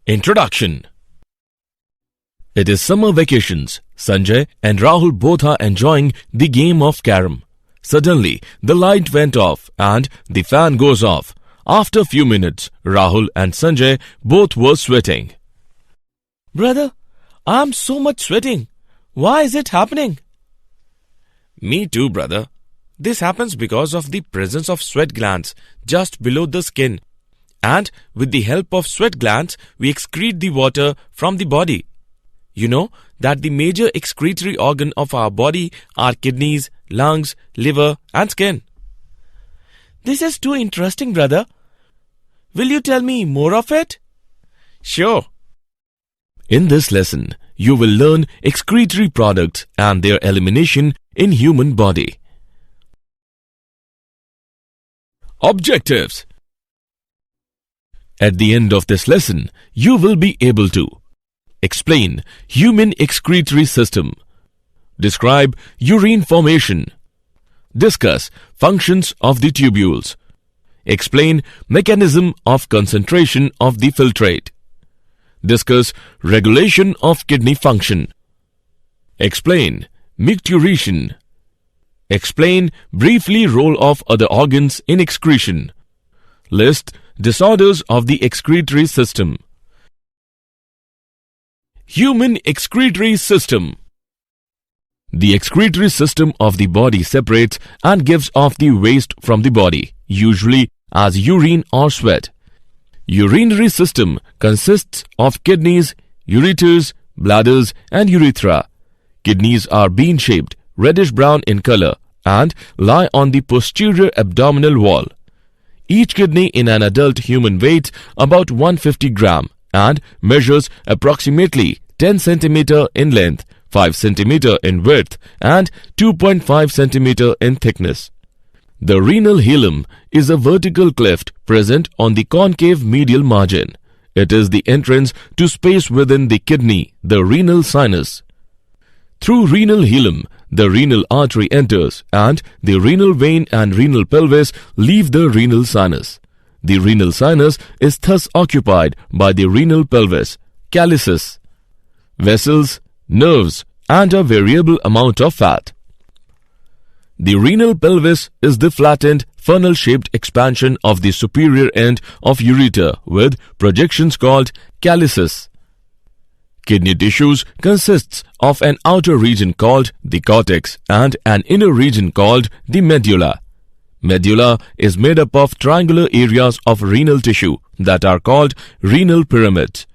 Introduction. It is summer vacations. Sanjay and Rahul both are enjoying the game of carom. Suddenly, the light went off and the fan goes off. After a few minutes, Rahul and Sanjay both were sweating. Brother, I'm so much sweating. Why is it happening? Me too, brother. This happens because of the presence of sweat glands just below the skin. And with the help of sweat glands, we excrete the water from the body. You know that the major excretory organ of our body are kidneys, lungs, liver and skin. This is too interesting, brother. Will you tell me more of it? Sure. In this lesson, you will learn excretory products and their elimination in human body. Objectives. At the end of this lesson, you will be able to explain human excretory system, describe urine formation, discuss functions of the tubules, explain mechanism of concentration of the filtrate, discuss regulation of kidney function, explain micturition, explain briefly role of other organs in excretion, list disorders of the excretory system. Human excretory system. The excretory system of the body separates and gives off the waste from the body, usually as urine or sweat. Urinary system consists of kidneys, ureters, bladders and urethra. Kidneys are bean-shaped, reddish-brown in color and lie on the posterior abdominal wall. Each kidney in an adult human weighs about 150 gram and measures approximately 10 cm in length, 5 cm in width and 2.5 cm in thickness. The renal hilum is a vertical cleft present on the concave medial margin. It is the entrance to space within the kidney, the renal sinus. Through renal hilum, the renal artery enters and the renal vein and renal pelvis leave the renal sinus. The renal sinus is thus occupied by the renal pelvis, calyces, vessels, nerves and a variable amount of fat. The renal pelvis is the flattened, funnel-shaped expansion of the superior end of ureter with projections called calyces. Kidney tissues consists of an outer region called the cortex and an inner region called the medulla. Medulla is made up of triangular areas of renal tissue that are called renal pyramids.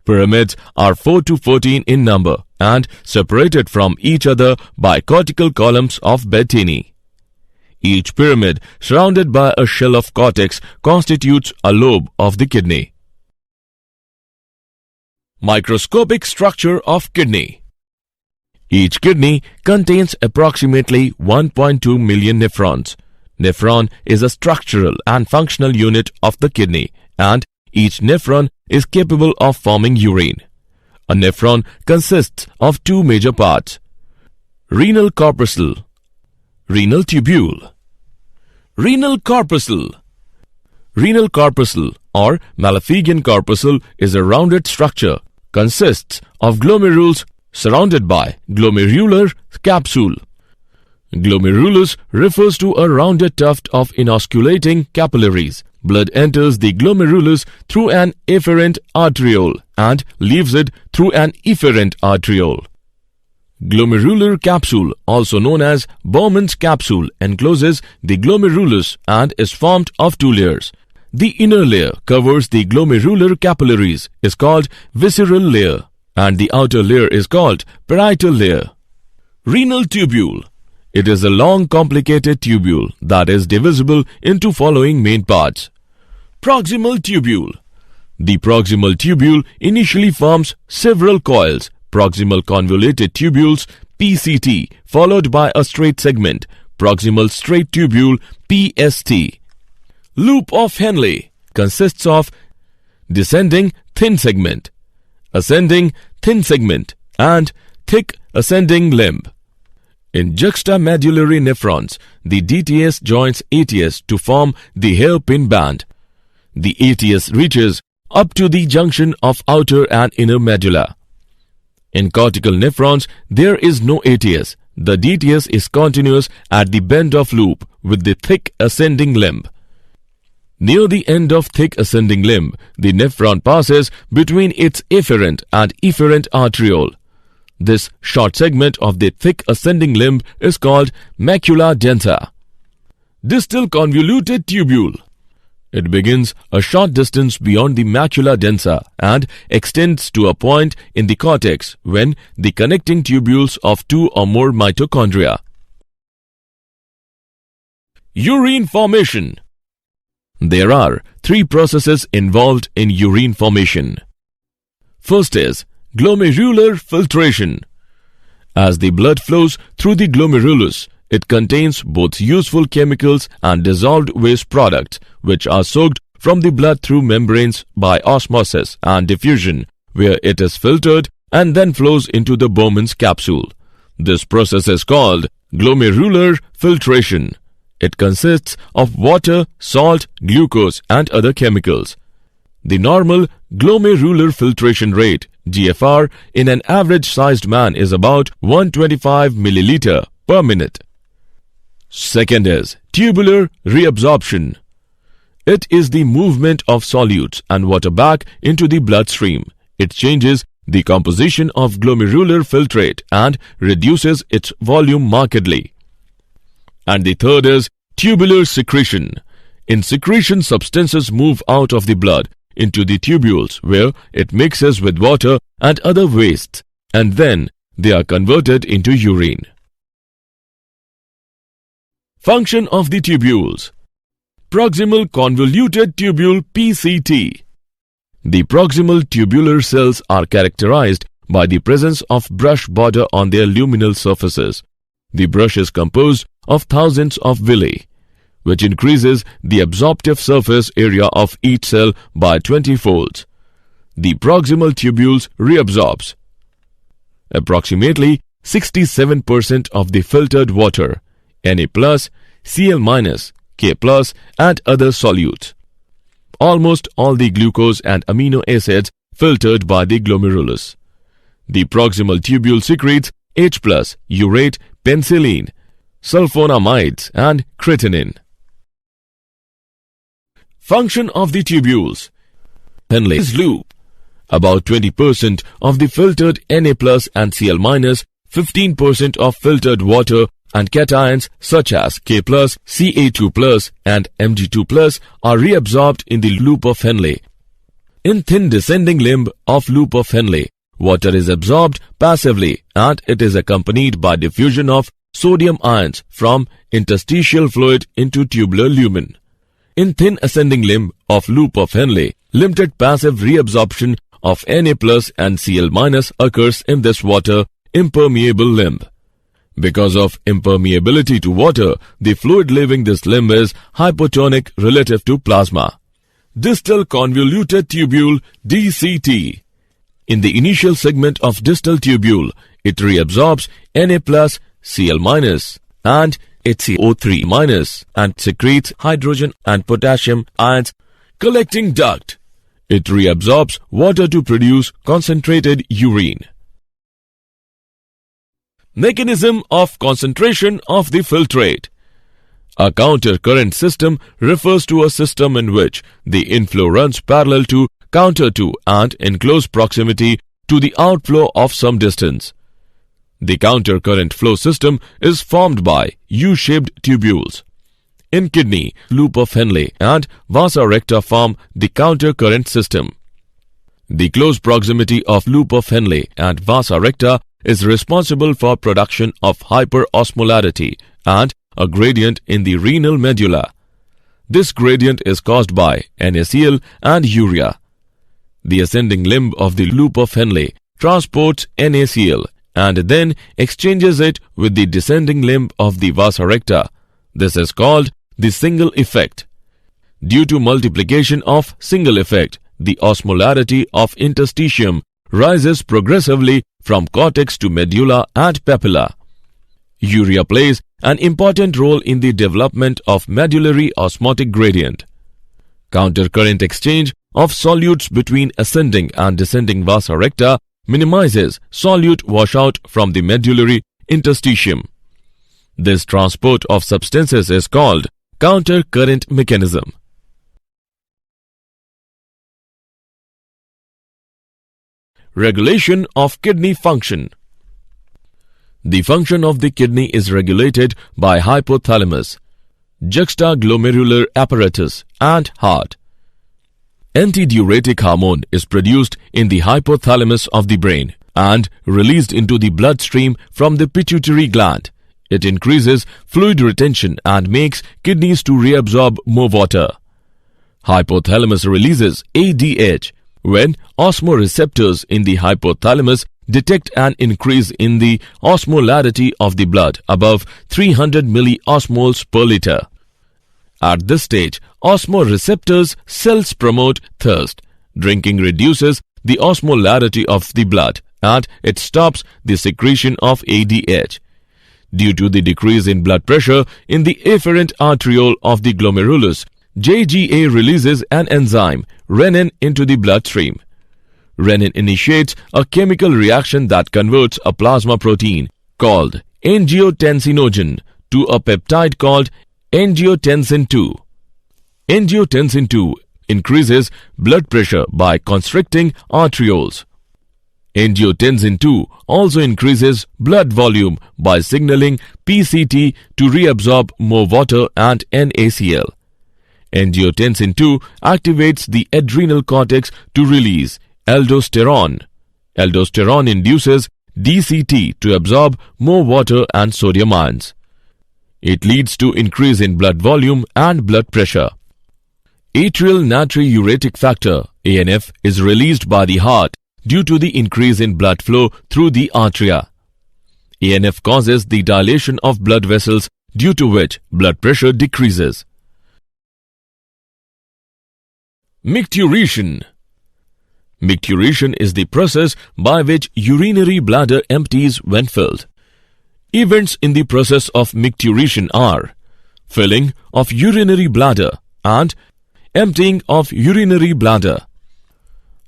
Pyramids are 4 to 14 in number and separated from each other by cortical columns of Bettini. Each pyramid, surrounded by a shell of cortex, constitutes a lobe of the kidney. Microscopic structure of kidney. Each kidney contains approximately 1.2 million nephrons. Nephron is a structural and functional unit of the kidney, and each nephron is capable of forming urine. A nephron consists of two major parts: renal corpuscle, renal tubule. Renal corpuscle. Renal corpuscle or Malpighian corpuscle is a rounded structure, consists of glomerules surrounded by glomerular capsule. Glomerulus refers to a rounded tuft of inosculating capillaries. Blood enters the glomerulus through an afferent arteriole and leaves it through an efferent arteriole. Glomerular capsule, also known as Bowman's capsule, encloses the glomerulus and is formed of two layers. The inner layer covers the glomerular capillaries, is called visceral layer, and the outer layer is called parietal layer. Renal tubule. It is a long complicated tubule that is divisible into following main parts. Proximal tubule. The proximal tubule initially forms several coils, proximal convoluted tubules PCT, followed by a straight segment, proximal straight tubule PST. Loop of Henle consists of descending thin segment, ascending thin segment and thick ascending limb. In juxtamedullary nephrons, the DTS joins ATS to form the hairpin band. The ATS reaches up to the junction of outer and inner medulla. In cortical nephrons, there is no ATS. The DTS is continuous at the bend of loop with the thick ascending limb. Near the end of thick ascending limb, the nephron passes between its efferent and efferent arteriole. This short segment of the thick ascending limb is called macula densa. Distal convoluted tubule. It begins a short distance beyond the macula densa and extends to a point in the cortex when the connecting tubules of two or more mitochondria. Urine formation. There are three processes involved in urine formation. First is glomerular filtration. As the blood flows through the glomerulus, it contains both useful chemicals and dissolved waste products, which are soaked from the blood through membranes by osmosis and diffusion, where it is filtered and then flows into the Bowman's capsule. This process is called glomerular filtration. It consists of water, salt, glucose, and other chemicals. The normal glomerular filtration rate, GFR, in an average-sized man is about 125 milliliter per minute. Second is tubular reabsorption. It is the movement of solutes and water back into the bloodstream. It changes the composition of glomerular filtrate and reduces its volume markedly. And the third is tubular secretion. In secretion, substances move out of the blood into the tubules where it mixes with water and other wastes, and then they are converted into urine. Function of the tubules. Proximal convoluted tubule PCT. The proximal tubular cells are characterized by the presence of brush border on their luminal surfaces. The brush is composed of thousands of villi, which increases the absorptive surface area of each cell by 20 folds. The proximal tubules reabsorbs approximately 67% of the filtered water, Na+, Cl-, K+, and other solutes. Almost all the glucose and amino acids filtered by the glomerulus. The proximal tubule secretes H+, urate, penicillin, sulfonamides, and creatinine. Function of the tubules. Henle's loop. About 20% of the filtered Na+ and Cl-, 15% of filtered water and cations such as K+, Ca2+, and Mg2+ are reabsorbed in the loop of Henle. In thin descending limb of loop of Henle, water is absorbed passively and it is accompanied by diffusion of sodium ions from interstitial fluid into tubular lumen. In thin ascending limb of loop of Henle, limited passive reabsorption of Na+ and Cl- occurs in this water impermeable limb. Because of impermeability to water, the fluid leaving this limb is hypotonic relative to plasma. Distal convoluted tubule DCT. In the initial segment of distal tubule, it reabsorbs Na+, Cl- and HCO3- and secretes hydrogen and potassium ions. Collecting duct. It reabsorbs water to produce concentrated urine. Mechanism of concentration of the filtrate. A counter current system refers to a system in which the inflow runs parallel to, counter to, and in close proximity to the outflow of some distance. The counter current flow system is formed by U-shaped tubules. In kidney, loop of Henle and vasa recta form the counter current system. The close proximity of loop of Henle and vasa recta is responsible for production of hyperosmolarity and a gradient in the renal medulla. This gradient is caused by NaCl and urea. The ascending limb of the loop of Henle transports NaCl and then exchanges it with the descending limb of the vasa recta. This is called the single effect. Due to multiplication of single effect, the osmolarity of interstitium rises progressively from cortex to medulla and papilla. Urea plays an important role in the development of medullary osmotic gradient. Countercurrent exchange of solutes between ascending and descending vasa recta minimizes solute washout from the medullary interstitium. This transport of substances is called counter-current mechanism. Regulation of kidney function. The function of the kidney is regulated by hypothalamus, juxtaglomerular apparatus, and heart. Antidiuretic hormone is produced in the hypothalamus of the brain and released into the bloodstream from the pituitary gland. It increases fluid retention and makes kidneys to reabsorb more water. Hypothalamus releases ADH when osmoreceptors in the hypothalamus detect an increase in the osmolarity of the blood above 300 milliosmoles per liter. At this stage, osmoreceptors cells promote thirst. Drinking reduces the osmolarity of the blood and it stops the secretion of ADH. Due to the decrease in blood pressure in the afferent arteriole of the glomerulus, JGA releases an enzyme, renin, into the bloodstream. Renin initiates a chemical reaction that converts a plasma protein called angiotensinogen to a peptide called angiotensin II. Angiotensin II increases blood pressure by constricting arterioles. Angiotensin II also increases blood volume by signaling PCT to reabsorb more water and NaCl. Angiotensin II activates the adrenal cortex to release aldosterone. Aldosterone induces DCT to absorb more water and sodium ions. It leads to increase in blood volume and blood pressure. Atrial natriuretic factor (ANF) is released by the heart due to the increase in blood flow through the atria. ANF causes the dilation of blood vessels, due to which blood pressure decreases. Micturition. Micturition is the process by which urinary bladder empties when filled. Events in the process of micturition are filling of urinary bladder and emptying of urinary bladder.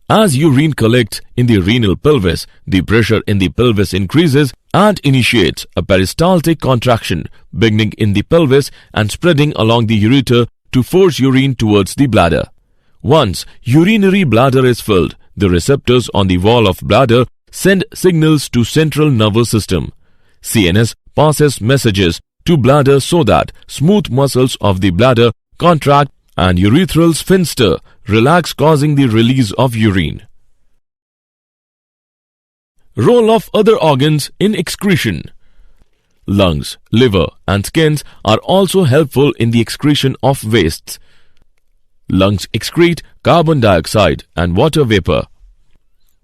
As urine collects in the renal pelvis, the pressure in the pelvis increases and initiates a peristaltic contraction beginning in the pelvis and spreading along the ureter to force urine towards the bladder. Once urinary bladder is filled, the receptors on the wall of bladder send signals to central nervous system. CNS passes messages to bladder so that smooth muscles of the bladder contract and urethral sphincter relax, causing the release of urine. Role of other organs in excretion. Lungs, liver and skins are also helpful in the excretion of wastes. Lungs excrete carbon dioxide and water vapor.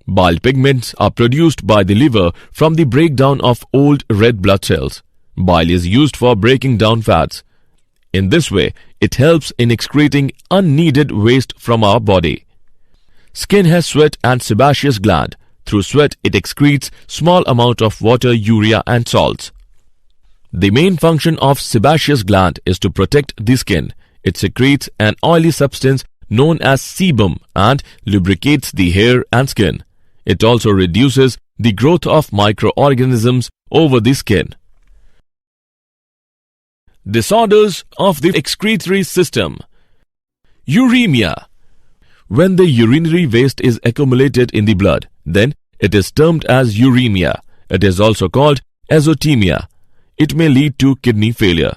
Bile pigments are produced by the liver from the breakdown of old red blood cells. Bile is used for breaking down fats. In this way, it helps in excreting unneeded waste from our body. Skin has sweat and sebaceous gland. Through sweat, it excretes small amount of water, urea and salts. The main function of sebaceous gland is to protect the skin. It secretes an oily substance known as sebum and lubricates the hair and skin. It also reduces the growth of microorganisms over the skin. Disorders of the excretory system. Uremia. When the urinary waste is accumulated in the blood, then it is termed as uremia. It is also called azotemia. It may lead to kidney failure.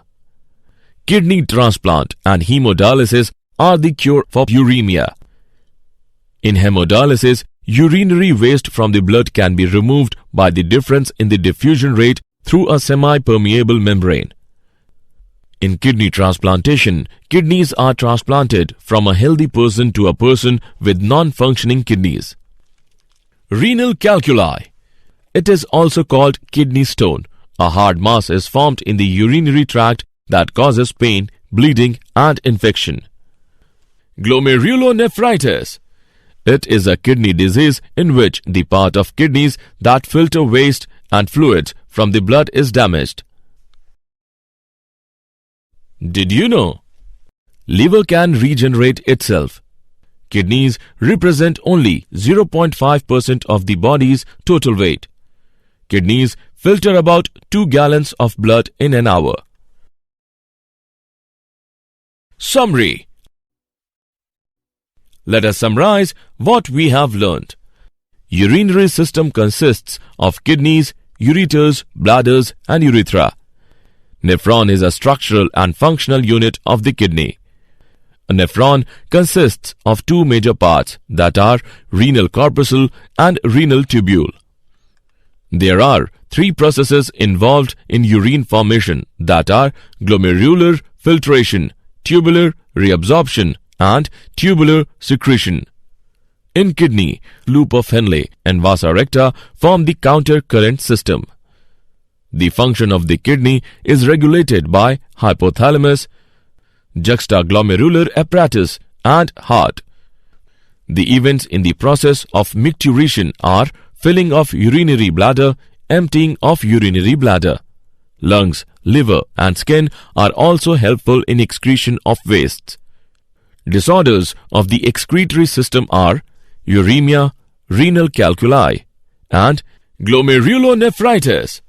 Kidney transplant and hemodialysis are the cure for uremia. In hemodialysis, urinary waste from the blood can be removed by the difference in the diffusion rate through a semi-permeable membrane. In kidney transplantation, kidneys are transplanted from a healthy person to a person with non-functioning kidneys. Renal calculi. It is also called kidney stone. A hard mass is formed in the urinary tract that causes pain, bleeding and infection. Glomerulonephritis. It is a kidney disease in which the part of kidneys that filter waste and fluids from the blood is damaged. Did you know? Liver can regenerate itself. Kidneys represent only 0.5% of the body's total weight. Kidneys filter about 2 gallons of blood in an hour. Summary. Let us summarize what we have learned. Urinary system consists of kidneys, ureters, bladders and urethra. Nephron is a structural and functional unit of the kidney. A nephron consists of 2 major parts, that are renal corpuscle and renal tubule. There are 3 processes involved in urine formation, that are glomerular filtration, tubular reabsorption and tubular secretion. In kidney, loop of Henle and vasa recta form the counter current system. The function of the kidney is regulated by hypothalamus, juxtaglomerular apparatus and heart. The events in the process of micturition are filling of urinary bladder, emptying of urinary bladder. Lungs, liver and skin are also helpful in excretion of wastes. Disorders of the excretory system are uremia, renal calculi and glomerulonephritis.